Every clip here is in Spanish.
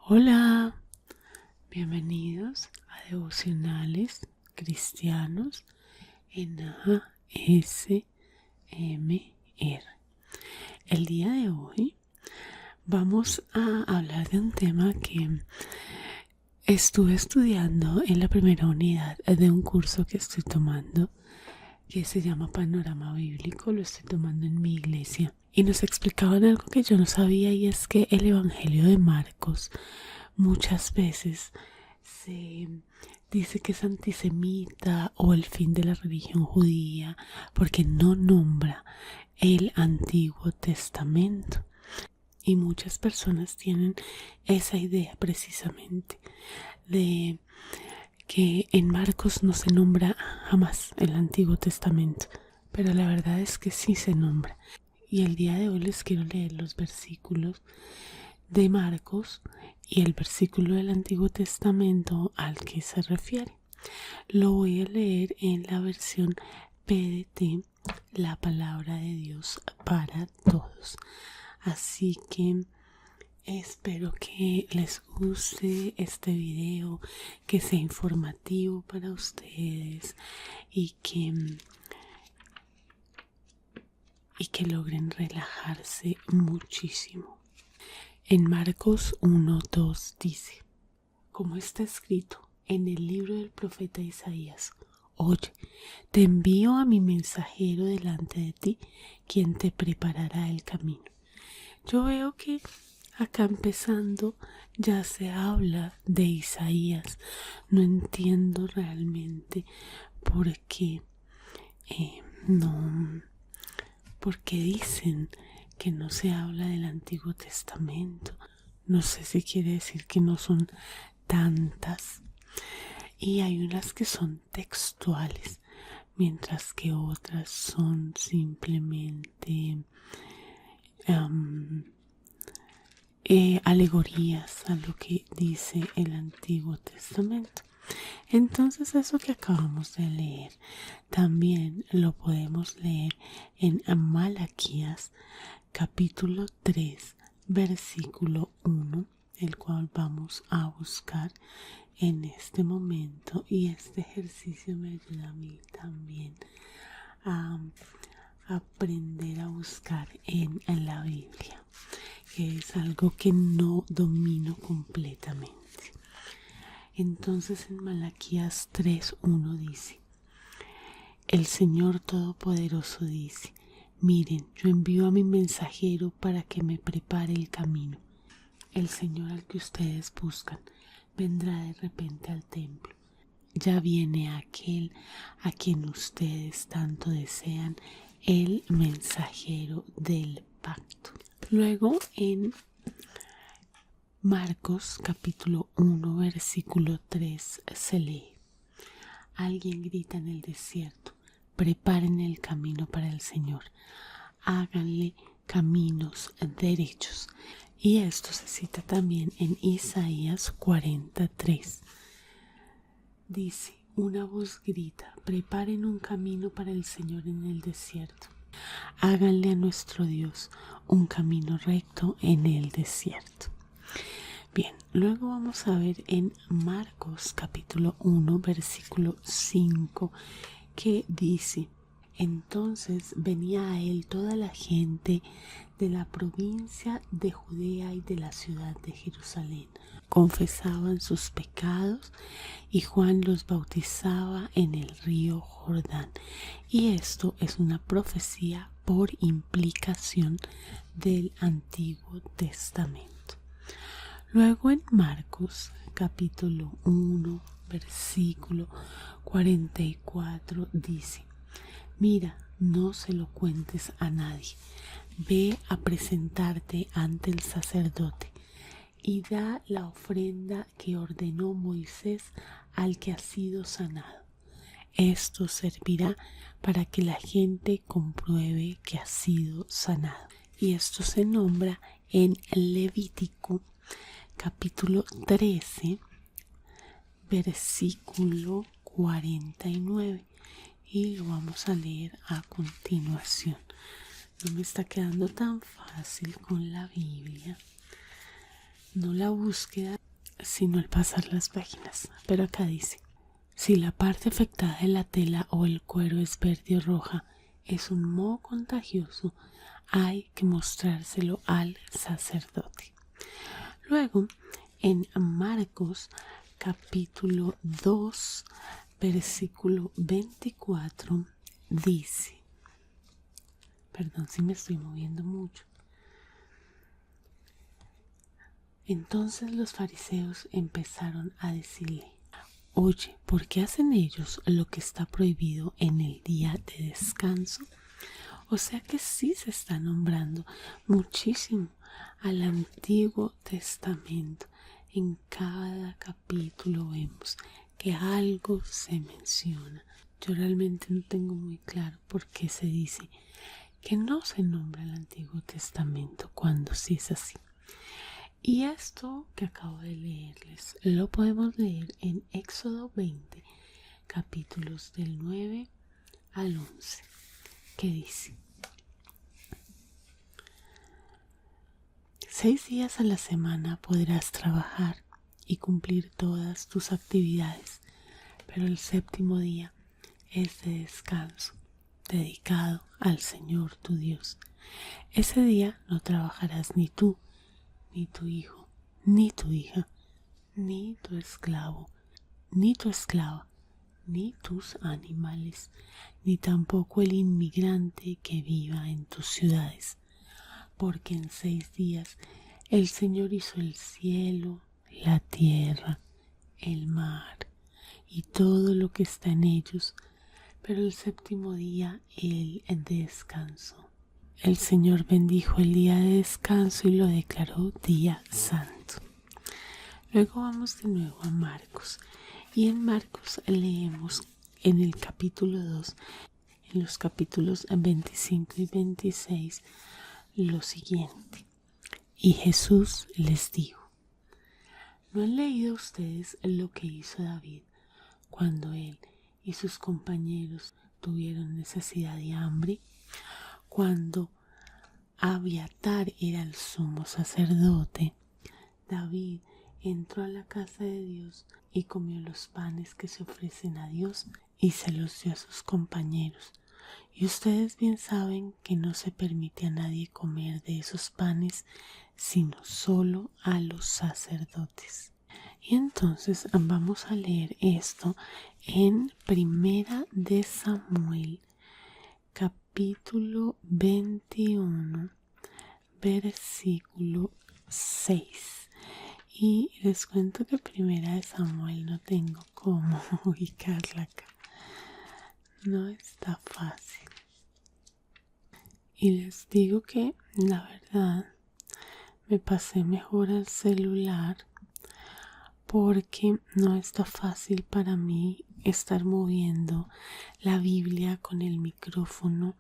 Hola, bienvenidos a Devocionales Cristianos en ASMR. El día de hoy vamos a hablar de un tema que estuve estudiando en la primera unidad de un curso que estoy tomando que se llama Panorama Bíblico. Lo estoy tomando en mi iglesia y nos explicaban algo que yo no sabía, y es que el Evangelio de Marcos muchas veces se dice que es antisemita o el fin de la religión judía porque no nombra el Antiguo Testamento. Y muchas personas tienen esa idea precisamente de que en Marcos no se nombra jamás el Antiguo Testamento, pero la verdad es que sí se nombra. Y el día de hoy les quiero leer los versículos de Marcos y el versículo del Antiguo Testamento al que se refiere. Lo voy a leer en la versión PDT, la palabra de Dios para todos. Así que espero que les guste este video, que sea informativo para ustedes y que logren relajarse muchísimo. En Marcos 1:2 dice, como está escrito en el libro del profeta Isaías: oye, te envío a mi mensajero delante de ti, quien te preparará el camino. Yo veo que acá empezando ya se habla de Isaías. No entiendo realmente por qué porque dicen que no se habla del Antiguo Testamento. No sé si quiere decir que no son tantas. Y hay unas que son textuales, mientras que otras son simplemente alegorías a lo que dice el Antiguo Testamento. Entonces eso que acabamos de leer también lo podemos leer en Malaquías capítulo 3 versículo 1, el cual vamos a buscar en este momento, y este ejercicio me ayuda a mí también a aprender a buscar en la Biblia, que es algo que no domino completamente. Entonces en Malaquías 3:1 dice: el Señor Todopoderoso dice, miren, yo envío a mi mensajero para que me prepare el camino. El Señor al que ustedes buscan vendrá de repente al templo. Ya viene aquel a quien ustedes tanto desean, el mensajero del pacto. Luego en Marcos capítulo 1 versículo 3 se lee: alguien grita en el desierto, preparen el camino para el Señor, háganle caminos derechos. Y esto se cita también en Isaías 43. Dice, una voz grita, preparen un camino para el Señor en el desierto, háganle a nuestro Dios un camino recto en el desierto. Bien, luego vamos a ver en Marcos capítulo 1 versículo 5 que dice: entonces venía a él toda la gente de la provincia de Judea y de la ciudad de Jerusalén. Confesaban sus pecados y Juan los bautizaba en el río Jordán. Y esto es una profecía por implicación del Antiguo Testamento. Luego en Marcos capítulo 1 versículo 44 dice: mira, no se lo cuentes a nadie, ve a presentarte ante el sacerdote y da la ofrenda que ordenó Moisés al que ha sido sanado. Esto servirá para que la gente compruebe que ha sido sanado. Y esto se nombra en Levítico capítulo 13 versículo 49, y lo vamos a leer a continuación. No me está quedando tan fácil con la Biblia, no la búsqueda, sino el pasar las páginas. Pero acá dice: si la parte afectada de la tela o el cuero es verde o roja, es un moho contagioso, hay que mostrárselo al sacerdote. Luego, en Marcos capítulo 2, versículo 24, dice, perdón si me estoy moviendo mucho. Entonces los fariseos empezaron a decirle: oye, ¿por qué hacen ellos lo que está prohibido en el día de descanso? O sea que sí se está nombrando muchísimo al Antiguo Testamento. En cada capítulo vemos que algo se menciona. Yo realmente no tengo muy claro por qué se dice que no se nombra el Antiguo Testamento cuando sí es así. Y esto que acabo de leerles lo podemos leer en Éxodo 20, capítulos del 9 al 11, que dice: 6 días a la semana podrás trabajar y cumplir todas tus actividades, pero el séptimo día es de descanso, dedicado al Señor tu Dios. Ese día no trabajarás ni tú, ni tu hijo, ni tu hija, ni tu esclavo, ni tu esclava, ni tus animales, ni tampoco el inmigrante que viva en tus ciudades, porque en 6 días el Señor hizo el cielo, la tierra, el mar y todo lo que está en ellos, pero el séptimo día Él descansó. El Señor bendijo el día de descanso y lo declaró día santo. Luego vamos de nuevo a Marcos, y en Marcos leemos en el capítulo 2, en los capítulos 25 y 26, lo siguiente: y Jesús les dijo: ¿no han leído ustedes lo que hizo David cuando él y sus compañeros tuvieron necesidad de hambre? Cuando Abiatar era el sumo sacerdote, David entró a la casa de Dios y comió los panes que se ofrecen a Dios y se los dio a sus compañeros. Y ustedes bien saben que no se permite a nadie comer de esos panes, sino solo a los sacerdotes. Y entonces vamos a leer esto en Primera de Samuel, capítulo 21, versículo 6. Y les cuento que Primera de Samuel no tengo cómo ubicarla acá. No está fácil. Y les digo que la verdad me pasé mejor al celular porque no está fácil para mí estar moviendo la Biblia con el micrófono.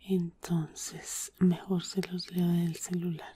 Entonces mejor se los leo del celular.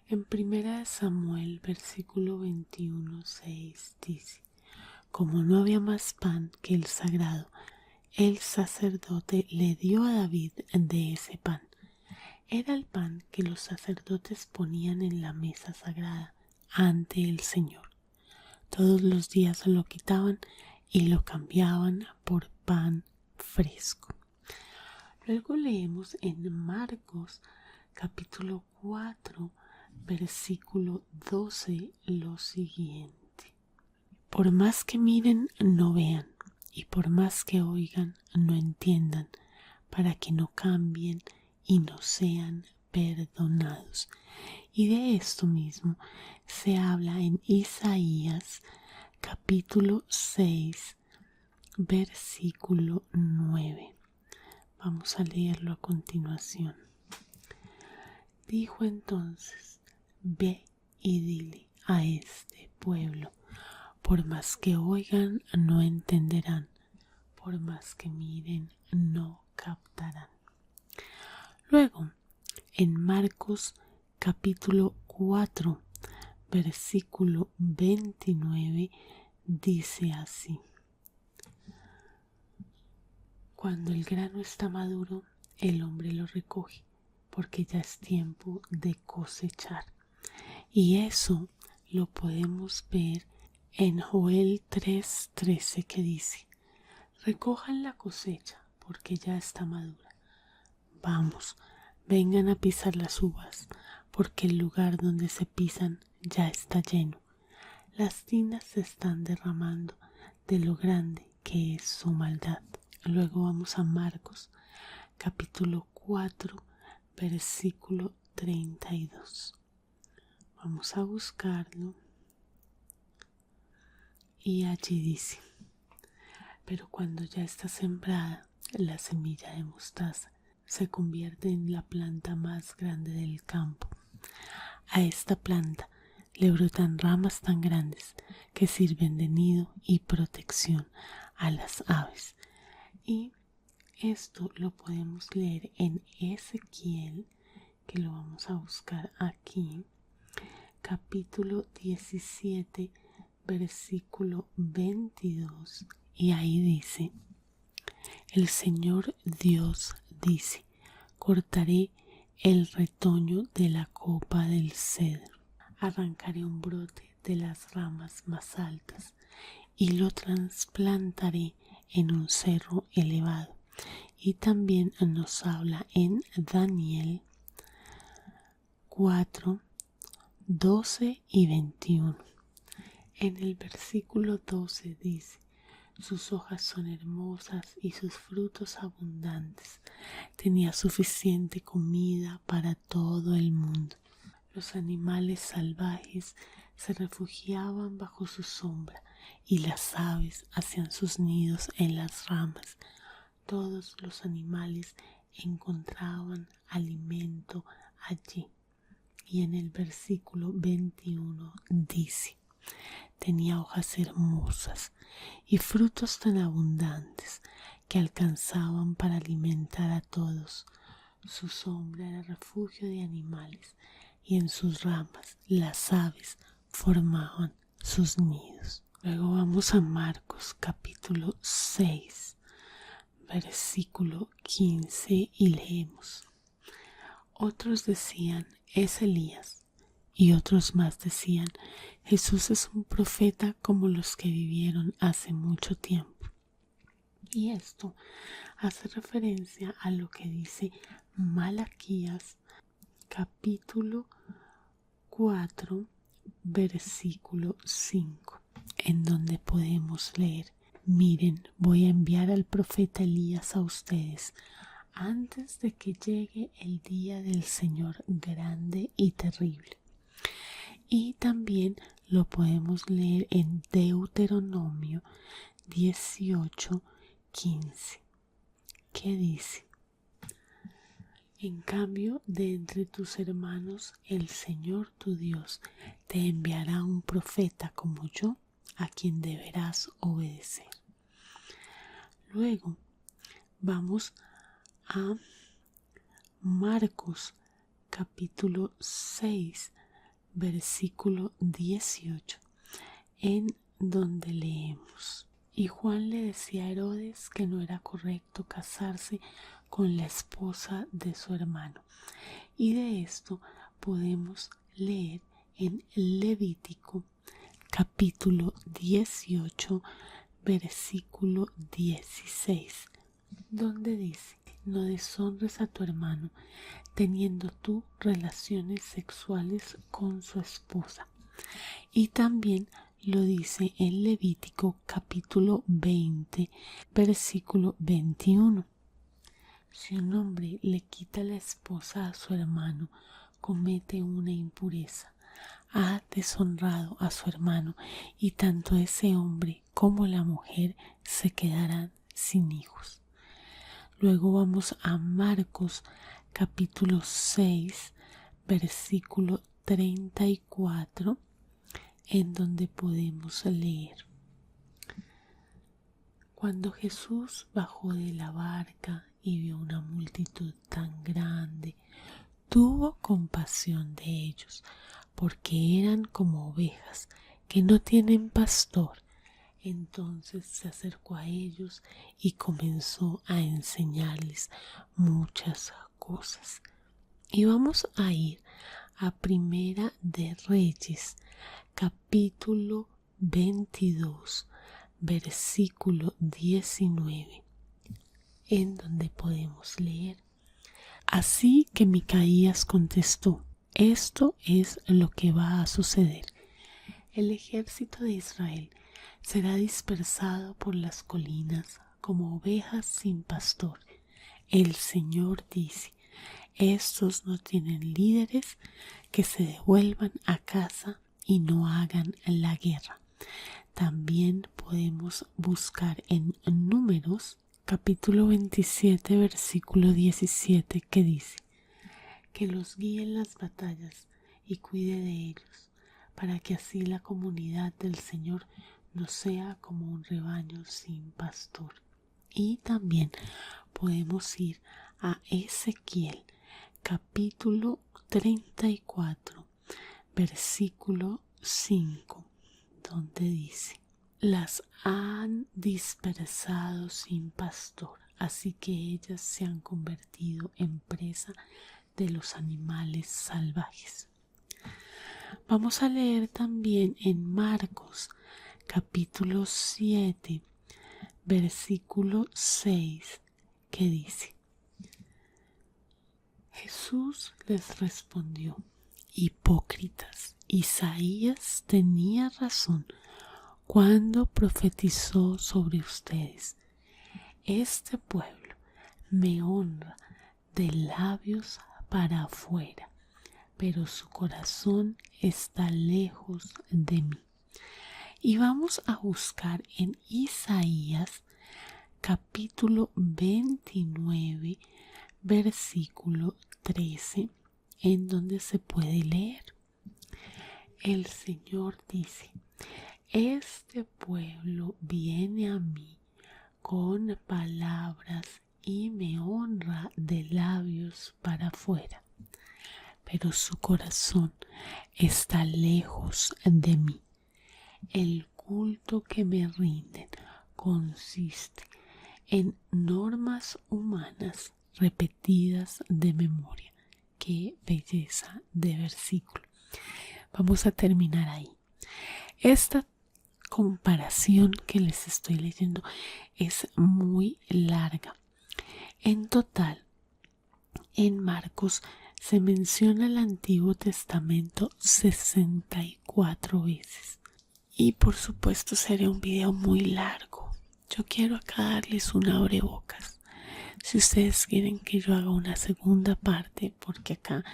En Primera de Samuel, versículo 21, 6 dice: como no había más pan que el sagrado, el sacerdote le dio a David de ese pan. Era el pan que los sacerdotes ponían en la mesa sagrada ante el Señor. Todos los días lo quitaban y lo cambiaban por pan fresco. Luego leemos en Marcos capítulo 4, versículo 12 lo siguiente: por más que miren, no vean, y por más que oigan, no entiendan, para que no cambien y no sean perdonados. Y de esto mismo se habla en Isaías capítulo 6, versículo 9. Vamos a leerlo a continuación. Dijo entonces: ve y dile a este pueblo: por más que oigan, no entenderán, por más que miren, no captarán. Luego, en Marcos capítulo 4, versículo 29, dice así: cuando el grano está maduro, el hombre lo recoge, porque ya es tiempo de cosechar. Y eso lo podemos ver en Joel 3:13 que dice: recojan la cosecha porque ya está madura. Vamos, vengan a pisar las uvas porque el lugar donde se pisan ya está lleno. Las tinas se están derramando de lo grande que es su maldad. Luego vamos a Marcos capítulo 4 versículo 32. Vamos a buscarlo y allí dice: pero cuando ya está sembrada, la semilla de mostaza se convierte en la planta más grande del campo. A esta planta le brotan ramas tan grandes que sirven de nido y protección a las aves. Y esto lo podemos leer en Ezequiel, que lo vamos a buscar aquí, capítulo 17, versículo 22, y ahí dice: el Señor Dios dice: cortaré el retoño de la copa del cedro, arrancaré un brote de las ramas más altas y lo trasplantaré en un cerro elevado. Y también nos habla en Daniel 4, 12 y 21. En el versículo 12 dice: sus hojas son hermosas y sus frutos abundantes. Tenía suficiente comida para todo el mundo. Los animales salvajes se refugiaban bajo su sombra y las aves hacían sus nidos en las ramas. Todos los animales encontraban alimento allí. Y en el versículo 21 dice: tenía hojas hermosas y frutos tan abundantes que alcanzaban para alimentar a todos. Su sombra era refugio de animales y en sus ramas las aves formaban sus nidos. Luego vamos a Marcos capítulo 6, versículo 15 y leemos: otros decían: es Elías. Y otros más decían: Jesús es un profeta como los que vivieron hace mucho tiempo. Y esto hace referencia a lo que dice Malaquías capítulo 4 versículo 5, en donde podemos leer: miren, voy a enviar al profeta Elías a ustedes antes de que llegue el día del Señor grande y terrible. Y también lo podemos leer en Deuteronomio 18:15, que dice: en cambio, de entre tus hermanos el Señor tu Dios te enviará un profeta como yo, a quien deberás obedecer. Luego vamos a Marcos capítulo 6 versículo 18, en donde leemos: y Juan le decía a Herodes que no era correcto casarse con la esposa de su hermano. Y de esto podemos leer en Levítico capítulo 18 versículo 16, donde dice: no deshonres a tu hermano teniendo tú relaciones sexuales con su esposa. Y también lo dice en Levítico capítulo 20 versículo 21. Si un hombre le quita la esposa a su hermano, comete una impureza, ha deshonrado a su hermano, y tanto ese hombre como la mujer se quedarán sin hijos. Luego vamos a Marcos capítulo 6 versículo 34, en donde podemos leer: cuando Jesús bajó de la barca y vio una multitud tan grande, tuvo compasión de ellos, porque eran como ovejas que no tienen pastor. Entonces se acercó a ellos y comenzó a enseñarles muchas cosas. Y vamos a ir a Primera de Reyes, capítulo 22, versículo 19, en donde podemos leer: Así que Micaías contestó: esto es lo que va a suceder. El ejército de Israel será dispersado por las colinas como ovejas sin pastor. El Señor dice: estos no tienen líderes, que se devuelvan a casa y no hagan la guerra. También podemos buscar en Números capítulo 27 versículo 17, que dice: que los guíe en las batallas y cuide de ellos, para que así la comunidad del Señor no sea como un rebaño sin pastor. Y también podemos ir a Ezequiel capítulo 34 versículo 5, donde dice: las han dispersado sin pastor, así que ellas se han convertido en presa de los animales salvajes. Vamos a leer también en Marcos capítulo 7 versículo 6, que dice: Jesús les respondió: hipócritas, Isaías tenía razón cuando profetizó sobre ustedes. Este pueblo me honra de labios para afuera, pero su corazón está lejos de mí. Y vamos a buscar en Isaías capítulo 29 versículo 13, en donde se puede leer: el Señor dice: este pueblo viene a mí con palabras y me honra de labios para afuera, pero su corazón está lejos de mí. El culto que me rinden consiste en normas humanas repetidas de memoria. Qué belleza de versículo. Vamos a terminar ahí. Esta comparación que les estoy leyendo es muy larga. En total, en Marcos se menciona el Antiguo Testamento 64 veces. Y por supuesto sería un video muy largo. Yo quiero acá darles un abrebocas. Si ustedes quieren que yo haga una segunda parte, porque acá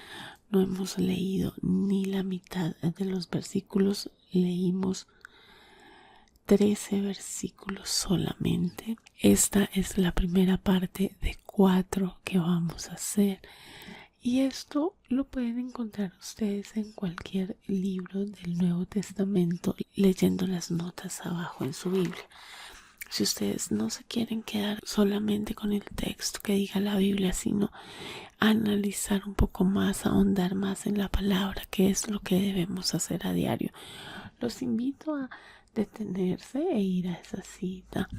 no hemos leído ni la mitad de los versículos, leímos 13 versículos solamente. Esta es la primera parte de 4 que vamos a hacer. Y esto lo pueden encontrar ustedes en cualquier libro del Nuevo Testamento, leyendo las notas abajo en su Biblia. Si ustedes no se quieren quedar solamente con el texto que diga la Biblia, sino analizar un poco más, ahondar más en la palabra, que es lo que debemos hacer a diario, los invito a detenerse e ir a esa cita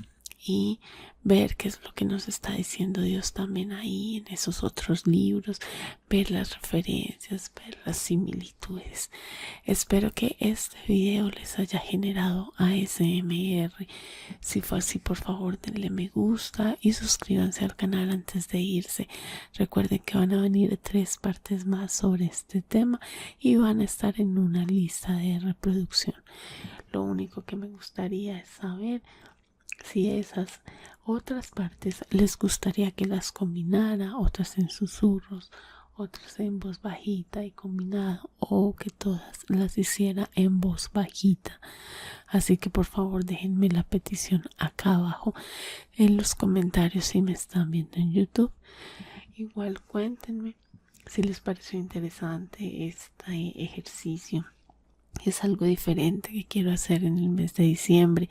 y ver qué es lo que nos está diciendo Dios también ahí en esos otros libros, ver las referencias, ver las similitudes. Espero que este video les haya generado ASMR. Si fue así, por favor denle me gusta y suscríbanse al canal antes de irse. Recuerden que van a venir 3 partes más sobre este tema y van a estar en una lista de reproducción. Lo único que me gustaría es saber si esas otras partes les gustaría que las combinara, otras en susurros, otras en voz bajita y combinado, o que todas las hiciera en voz bajita. Así que por favor déjenme la petición acá abajo en los comentarios si me están viendo en YouTube. Igual cuéntenme si les pareció interesante este ejercicio. Es algo diferente que quiero hacer en el mes de diciembre.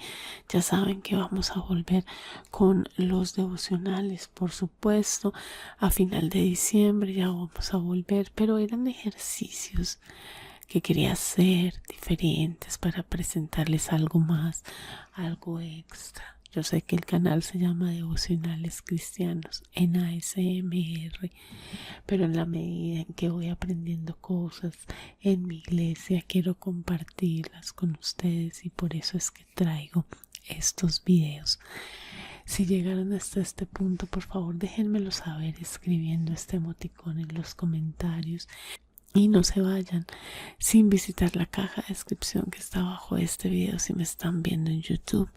Ya saben que vamos a volver con los devocionales, por supuesto. A final de diciembre ya vamos a volver, pero eran ejercicios que quería hacer diferentes para presentarles algo más, algo extra. Yo sé que el canal se llama Devocionales Cristianos en ASMR, pero en la medida en que voy aprendiendo cosas en mi iglesia, quiero compartirlas con ustedes y por eso es que traigo estos videos. Si llegaron hasta este punto, por favor déjenmelo saber escribiendo este emoticón en los comentarios. Y no se vayan sin visitar la caja de descripción que está abajo de este video si me están viendo en YouTube,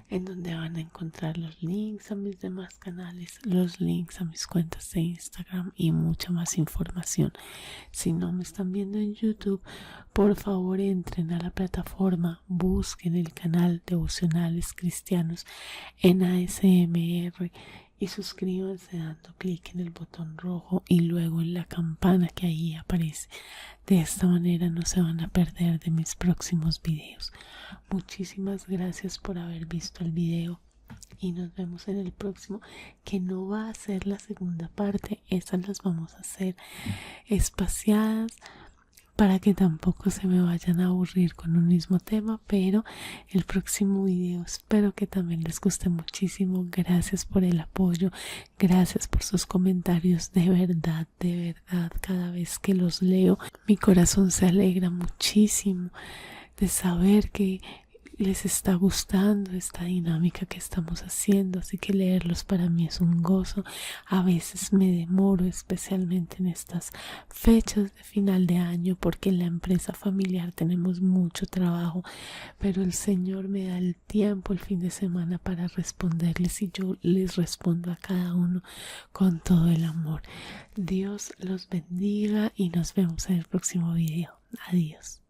en donde van a encontrar los links a mis demás canales, los links a mis cuentas de Instagram y mucha más información. Si no me están viendo en YouTube, por favor entren a la plataforma, busquen el canal Devocionales Cristianos en ASMR y suscríbanse dando clic en el botón rojo y luego en la campana que ahí aparece. De esta manera no se van a perder de mis próximos videos. Muchísimas gracias por haber visto el video y nos vemos en el próximo, que no va a ser la segunda parte. Estas las vamos a hacer espaciadas para que tampoco se me vayan a aburrir con un mismo tema, pero el próximo video espero que también les guste muchísimo. Gracias por el apoyo, gracias por sus comentarios, de verdad, cada vez que los leo mi corazón se alegra muchísimo de saber que les está gustando esta dinámica que estamos haciendo, así que leerlos para mí es un gozo. A veces me demoro, especialmente en estas fechas de final de año, porque en la empresa familiar tenemos mucho trabajo, pero el Señor me da el tiempo el fin de semana para responderles y yo les respondo a cada uno con todo el amor. Dios los bendiga y nos vemos en el próximo video. Adiós.